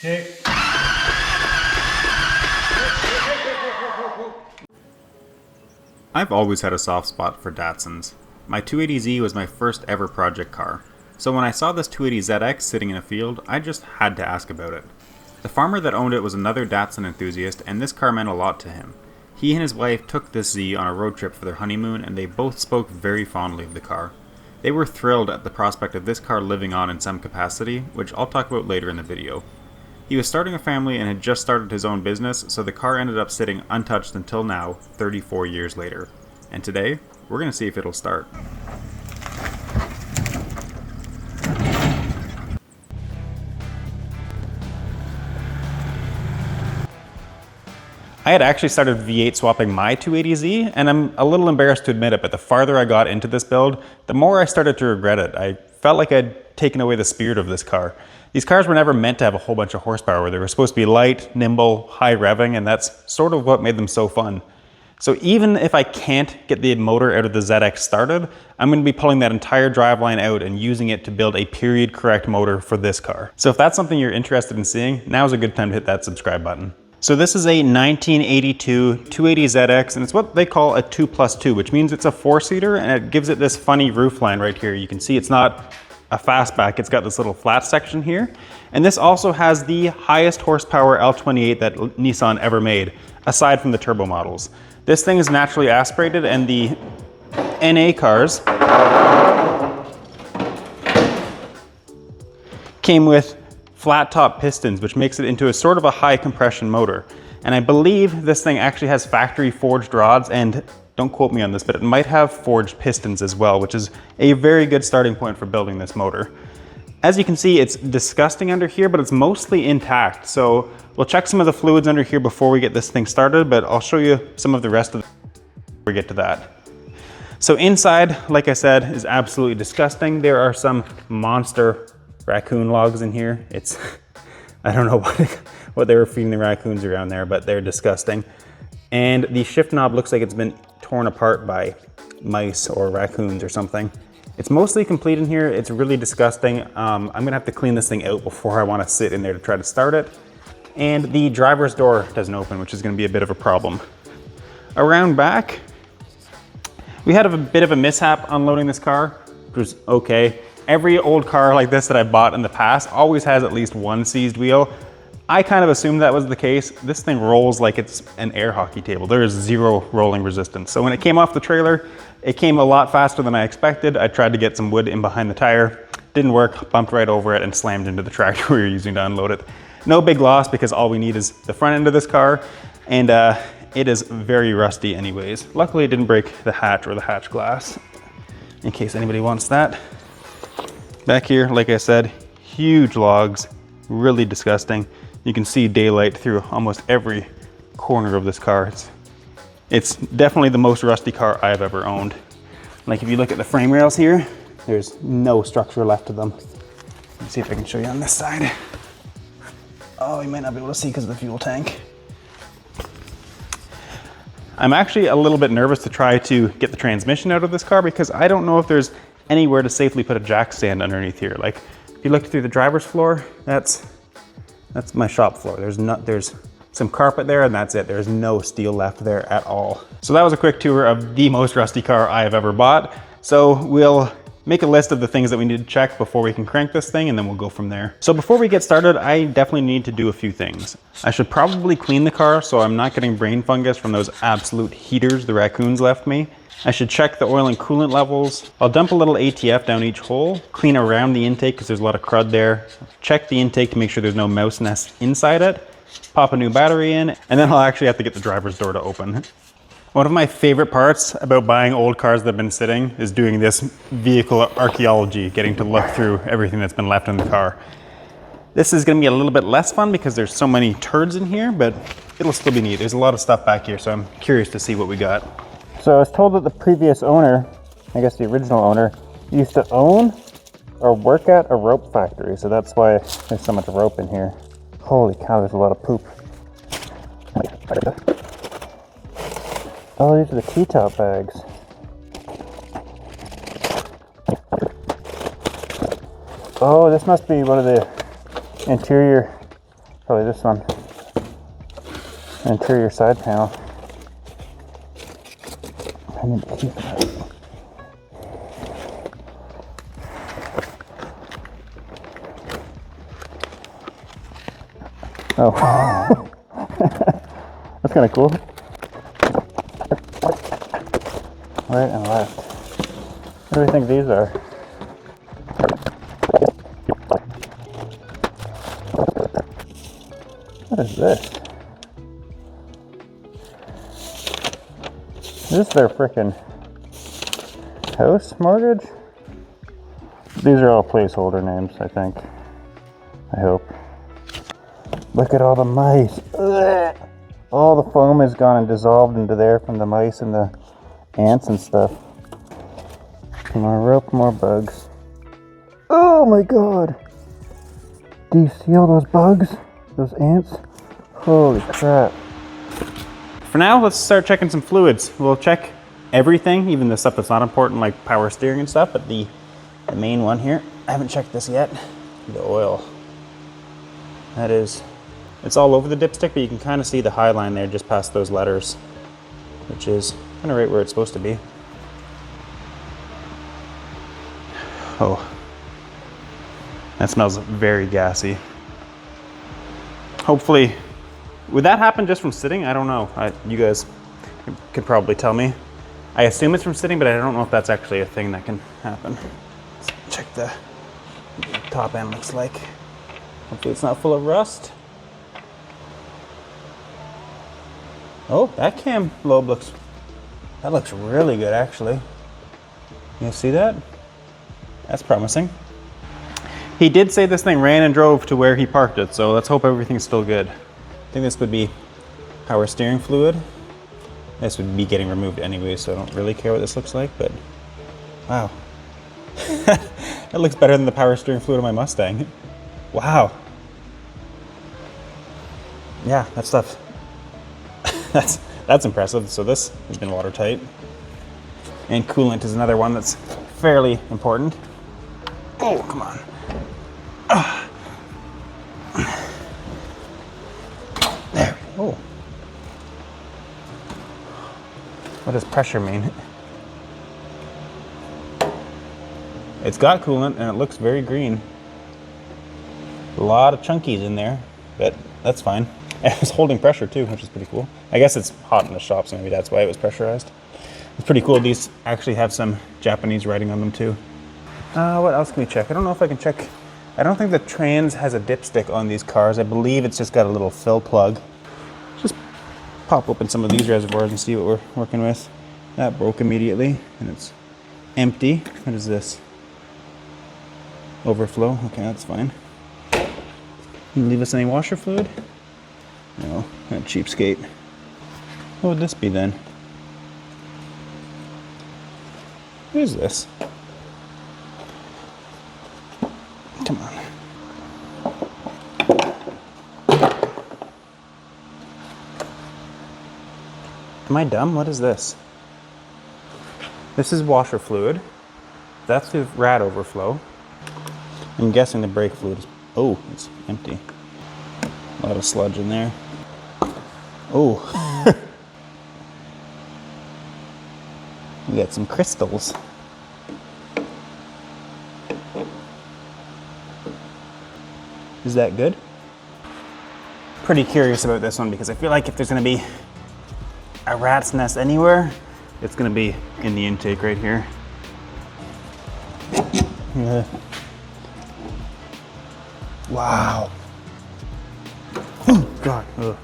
Okay. I've always had a soft spot for Datsuns. My 280Z was my first ever project car, so when I saw this 280ZX sitting in a field, I just had to ask about it. The farmer that owned it was another Datsun enthusiast, and this car meant a lot to him. He and his wife took this Z on a road trip for their honeymoon, and they both spoke very fondly of the car. They were thrilled at the prospect of this car living on in some capacity, which I'll talk about later in the video. He was starting a family and had just started his own business, so the car ended up sitting untouched until now, 34 years later. And today, we're going to see if it'll start. I had actually started V8 swapping my 280Z, and I'm a little embarrassed to admit it, but the farther I got into this build, the more I started to regret it. I felt like I'd taken away the spirit of this car. These cars were never meant to have a whole bunch of horsepower. They were supposed to be light, nimble, high revving, and that's sort of what made them so fun. So even if I can't get the motor out of the ZX started, I'm going to be pulling that entire driveline out and using it to build a period correct motor for this car. So if that's something you're interested in seeing, now's a good time to hit that subscribe button. So this is a 1982 280ZX, and it's what they call a 2+2, which means it's a 4-seater, and it gives it this funny roof line right here. You can see it's not a fastback, it's got this little flat section here. And this also has the highest horsepower L28 that Nissan ever made, aside from the turbo models. This thing is naturally aspirated, and the NA cars came with flat top pistons, which makes it into a sort of a high compression motor. And I believe this thing actually has factory forged rods, and don't quote me on this, but it might have forged pistons as well, which is a very good starting point for building this motor. As you can see, it's disgusting under here, but it's mostly intact. So we'll check some of the fluids under here before we get this thing started, but I'll show you some of the rest of it before we get to that. So inside, like I said, is absolutely disgusting. There are some monster raccoon logs in here. I don't know what they were feeding the raccoons around there, but they're disgusting. And the shift knob looks like it's been torn apart by mice or raccoons or something. It's mostly complete in here. It's really disgusting. I'm gonna have to clean this thing out before I wanna sit in there to try to start it. And the driver's door doesn't open, which is gonna be a bit of a problem. Around back, we had a bit of a mishap unloading this car, which was okay. Every old car like this that I bought in the past always has at least one seized wheel. I kind of assumed that was the case. This thing rolls like it's an air hockey table. There is zero rolling resistance. So when it came off the trailer, it came a lot faster than I expected. I tried to get some wood in behind the tire. Didn't work, bumped right over it and slammed into the tractor we were using to unload it. No big loss because all we need is the front end of this car, and it is very rusty anyways. Luckily it didn't break the hatch or the hatch glass, in case anybody wants that. Back here, like I said, huge logs, really disgusting. You can see daylight through almost every corner of this car. It's definitely the most rusty car I've ever owned. Like if you look at the frame rails here, there's no structure left to them. Let's see if I can show you on this side. Oh, you might not be able to see because of the fuel tank. I'm actually a little bit nervous to try to get the transmission out of this car because I don't know if there's anywhere to safely put a jack stand underneath here. Like if you look through the driver's floor, that's my shop floor. There's some carpet there and that's it. There's no steel left there at all. So that was a quick tour of the most rusty car I have ever bought. So we'll make a list of the things that we need to check before we can crank this thing, and then we'll go from there. So before we get started, I definitely need to do a few things. I should probably clean the car so I'm not getting brain fungus from those absolute heaters the raccoons left me. I should check the oil and coolant levels. I'll dump a little ATF down each hole, clean around the intake because there's a lot of crud there. Check the intake to make sure there's no mouse nests inside it. Pop a new battery in, and then I'll actually have to get the driver's door to open. One of my favorite parts about buying old cars that have been sitting is doing this vehicle archaeology, getting to look through everything that's been left in the car. This is gonna be a little bit less fun because there's so many turds in here, but it'll still be neat. There's a lot of stuff back here, so I'm curious to see what we got. So I was told that the previous owner, I guess the original owner, used to own or work at a rope factory, so that's why there's so much rope in here. Holy cow, there's a lot of poop. Oh, these are the T-top bags. Oh, this must be one of the interior Probably this one. Interior side panel. I need to keep that. Oh, that's kind of cool. Right and left. What do we think these are? What is this? Is this their frickin' house mortgage? These are all placeholder names, I think. I hope. Look at all the mice. Ugh. All the foam has gone and dissolved into there from the mice and the ants and stuff. More rope, more bugs. Oh my god! Do you see all those bugs? Those ants? Holy crap. For now, let's start checking some fluids. We'll check everything, even the stuff that's not important, like power steering and stuff, but the main one here, I haven't checked this yet. The oil. That is, it's all over the dipstick, but you can kind of see the high line there just past those letters, which is kind of right where it's supposed to be. Oh, that smells very gassy. Hopefully, would that happen just from sitting? I don't know. You guys could probably tell me. I assume it's from sitting, but I don't know if that's actually a thing that can happen. Let's check the top end looks like. Hopefully it's not full of rust. Oh, that cam lobe looks really good actually. You see that? That's promising. He did say this thing ran and drove to where he parked it, so let's hope everything's still good. I think this would be power steering fluid. This would be getting removed anyway, so I don't really care what this looks like, but wow. That looks better than the power steering fluid on my Mustang. Wow. Yeah, that stuff. That's impressive. So this has been watertight. And coolant is another one that's fairly important. Oh, come on. There. Oh. What does pressure mean? It's got coolant and it looks very green. A lot of chunkies in there, but that's fine. And it was holding pressure too, which is pretty cool. I guess it's hot in the shop, so maybe that's why it was pressurized. It's pretty cool. These actually have some Japanese writing on them too. What else can we check? I don't know if I can check. I don't think the trans has a dipstick on these cars. I believe it's just got a little fill plug. Just pop open some of these reservoirs and see what we're working with. That broke immediately and it's empty. What is this? Overflow. Okay, that's fine. Can you leave us any washer fluid? No, that cheapskate. What would this be then? What is this? Come on. Am I dumb? What is this? This is washer fluid. That's the rat overflow. I'm guessing the brake fluid is, oh, it's empty. A lot of sludge in there. Oh. We got some crystals. Is that good? Pretty curious about this one because I feel like if there's gonna be a rat's nest anywhere, it's gonna be in the intake right here. Wow. Oh, God. Ugh.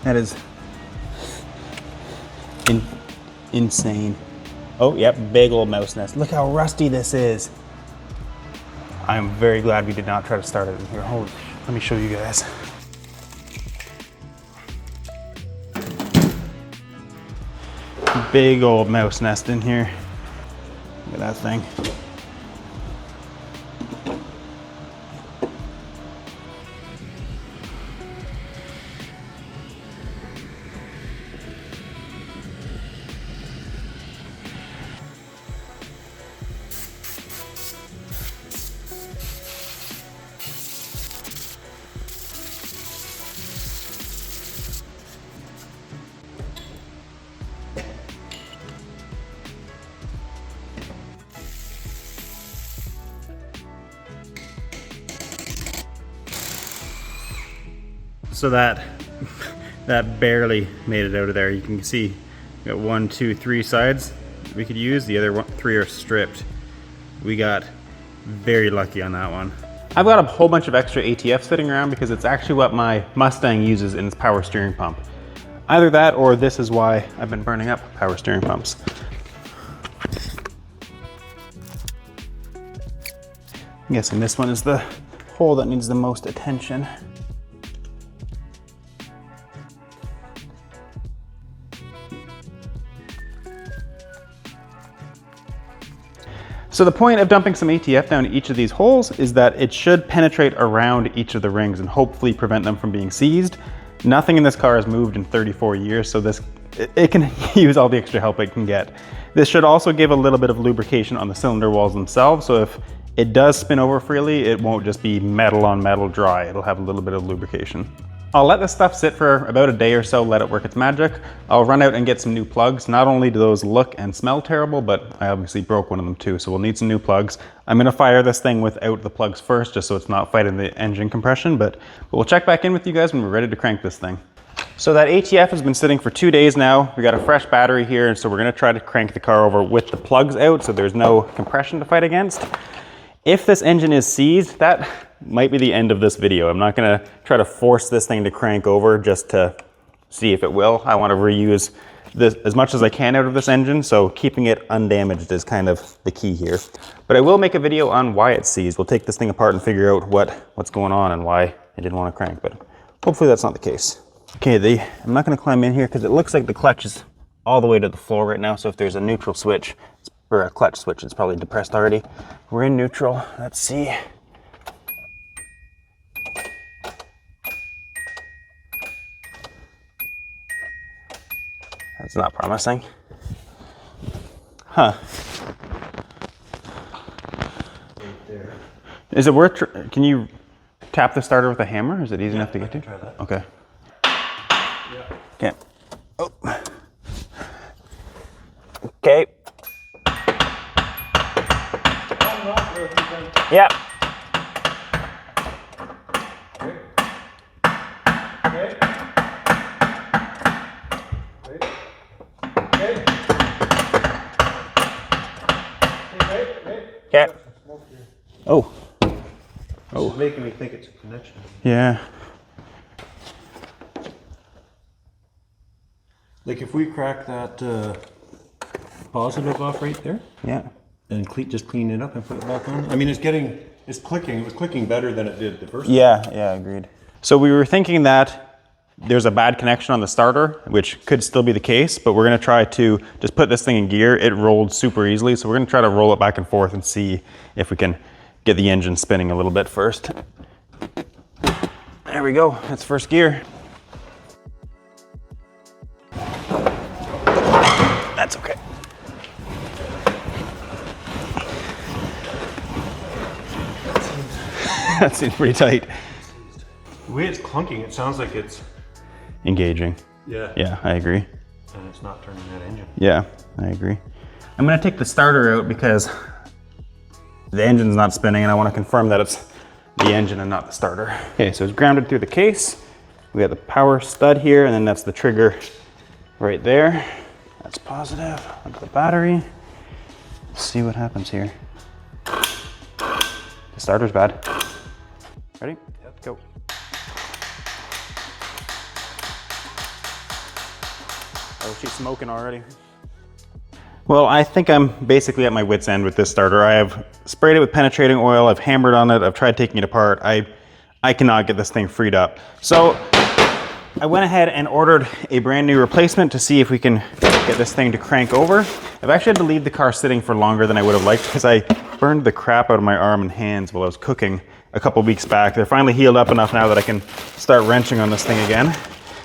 That is insane. Oh, yep, big old mouse nest. Look how rusty this is. I am very glad we did not try to start it in here. Hold, let me show you guys. Big old mouse nest in here. Look at that thing. So that barely made it out of there. You can see we got 1, 2, 3 sides we could use. The other 3 are stripped. We got very lucky on that one. I've got a whole bunch of extra ATF sitting around because it's actually what my Mustang uses in its power steering pump. Either that or this is why I've been burning up power steering pumps. I'm guessing this one is the hole that needs the most attention. So the point of dumping some ATF down each of these holes is that it should penetrate around each of the rings and hopefully prevent them from being seized. Nothing in this car has moved in 34 years, so it can use all the extra help it can get. This should also give a little bit of lubrication on the cylinder walls themselves, so if it does spin over freely, it won't just be metal on metal dry. It'll have a little bit of lubrication. I'll let this stuff sit for about a day or so, let it work its magic. I'll run out and get some new plugs. Not only do those look and smell terrible, but I obviously broke one of them too, so we'll need some new plugs. I'm gonna fire this thing without the plugs first, just so it's not fighting the engine compression, but we'll check back in with you guys when we're ready to crank this thing. So that ATF has been sitting for 2 days now. We got a fresh battery here, and so we're gonna try to crank the car over with the plugs out so there's no compression to fight against. If this engine is seized, that might be the end of this video. I'm not gonna try to force this thing to crank over just to see if it will. I wanna reuse this as much as I can out of this engine, so keeping it undamaged is kind of the key here. But I will make a video on why it's seized. We'll take this thing apart and figure out what's going on and why I didn't wanna crank, but hopefully that's not the case. Okay, I'm not gonna climb in here because it looks like the clutch is all the way to the floor right now, so if there's a neutral switch, or a clutch switch, it's probably depressed already. We're in neutral, let's see. That's not promising. Huh. Right there. Is it worth, can you tap the starter with a hammer? Is it easy enough to get to? Try that. Okay. Yeah. Okay. Oh. Okay. Yeah. Okay. Okay. Okay. Okay. Oh. Oh. It's making me think it's a connection. Yeah. Like if we crack that positive off right there Yeah. and just clean it up and put it back on. I mean, it's clicking. It was clicking better than it did the first time. Yeah, agreed. So we were thinking that there's a bad connection on the starter, which could still be the case, but we're gonna try to just put this thing in gear. It rolled super easily, so we're gonna try to roll it back and forth and see if we can get the engine spinning a little bit first. There we go, that's first gear. That's okay. That seems pretty tight. The way it's clunking, it sounds like it's Engaging. yeah. Yeah, I agree. And it's not turning that engine. Yeah, I agree. I'm gonna take the starter out because the engine's not spinning and I wanna confirm that it's the engine and not the starter. Okay, so it's grounded through the case. We got the power stud here and then that's the trigger right there. That's positive. Onto the battery. Let's see what happens here. The starter's bad. Ready? Yep. Go. Oh, she's smoking already. Well, I think I'm basically at my wit's end with this starter. I have sprayed it with penetrating oil, I've hammered on it, I've tried taking it apart. I cannot get this thing freed up. So I went ahead and ordered a brand new replacement to see if we can get this thing to crank over. I've actually had to leave the car sitting for longer than I would have liked because I burned the crap out of my arm and hands while I was cooking a couple weeks back. They're finally healed up enough now that I can start wrenching on this thing again.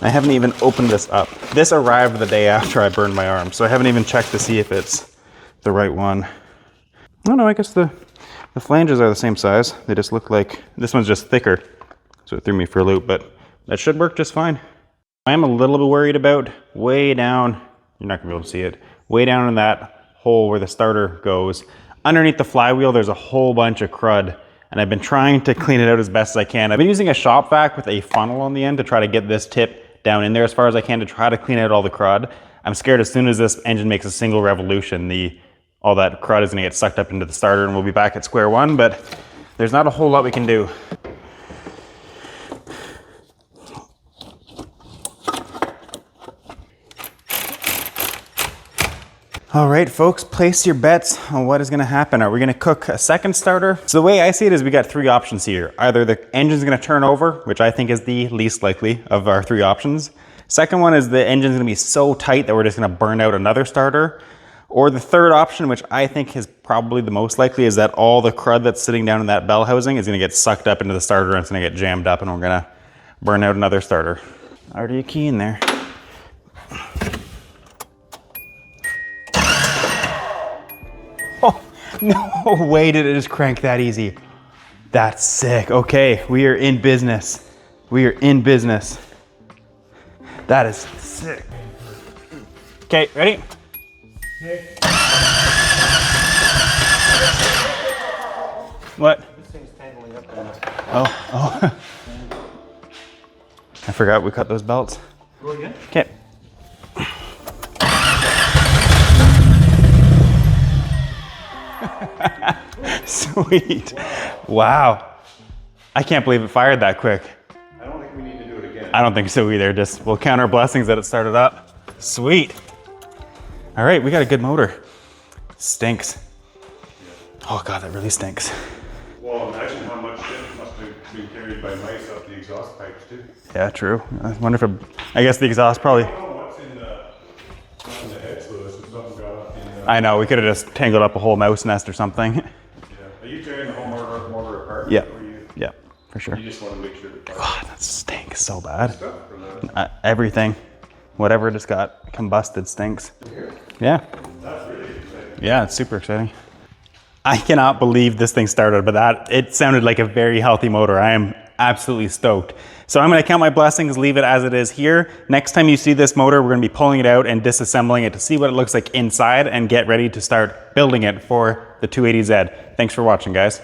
I haven't even opened this up. This arrived the day after I burned my arm, so I haven't even checked to see if it's the right one. Oh no, I guess the flanges are the same size. They just look like, this one's just thicker, so it threw me for a loop, but that should work just fine. I am a little bit worried about way down, you're not gonna be able to see it, way down in that hole where the starter goes. Underneath the flywheel, there's a whole bunch of crud and I've been trying to clean it out as best as I can. I've been using a shop vac with a funnel on the end to try to get this tip down in there as far as I can to try to clean out all the crud. I'm scared as soon as this engine makes a single revolution, all that crud is gonna get sucked up into the starter and we'll be back at square one, but there's not a whole lot we can do. All right, folks, place your bets on what is gonna happen. Are we gonna cook a second starter? So the way I see it is we got three options here. Either the engine's gonna turn over, which I think is the least likely of our three options. Second one is the engine's gonna be so tight that we're just gonna burn out another starter. Or the third option, which I think is probably the most likely, is that all the crud that's sitting down in that bell housing is gonna get sucked up into the starter and it's gonna get jammed up and we're gonna burn out another starter. Already a key in there. Oh, no way did it just crank that easy. That's sick. Okay, we are in business. We are in business. That is sick. Okay, ready? Okay. What? This thing's tangling up. Oh. I forgot we cut those belts. Go again? Okay. Sweet. Wow. I can't believe it fired that quick. I don't think we need to do it again. I don't think so either. Just we'll count our blessings that it started up. Sweet. All right, we got a good motor. Stinks. Oh God, that really stinks. Well, imagine how much shit must have been carried by mice up the exhaust pipes too. Yeah, true. I wonder if I guess the exhaust probably. I don't know what's in the head sluice if something got up in the... I know, we could have just tangled up a whole mouse nest or something. Yeah. Are you tearing the whole motor apart? Yeah. Or Yeah, for sure. you just want to make sure that God, that stinks so bad. stuff from the... Everything, whatever it just got combusted stinks. Here? Yeah. That's really exciting. Yeah, it's super exciting. I cannot believe this thing started, but it sounded like a very healthy motor. I am absolutely stoked. So I'm gonna count my blessings, leave it as it is here. Next time you see this motor, we're gonna be pulling it out and disassembling it to see what it looks like inside and get ready to start building it for the 280Z. Thanks for watching, guys.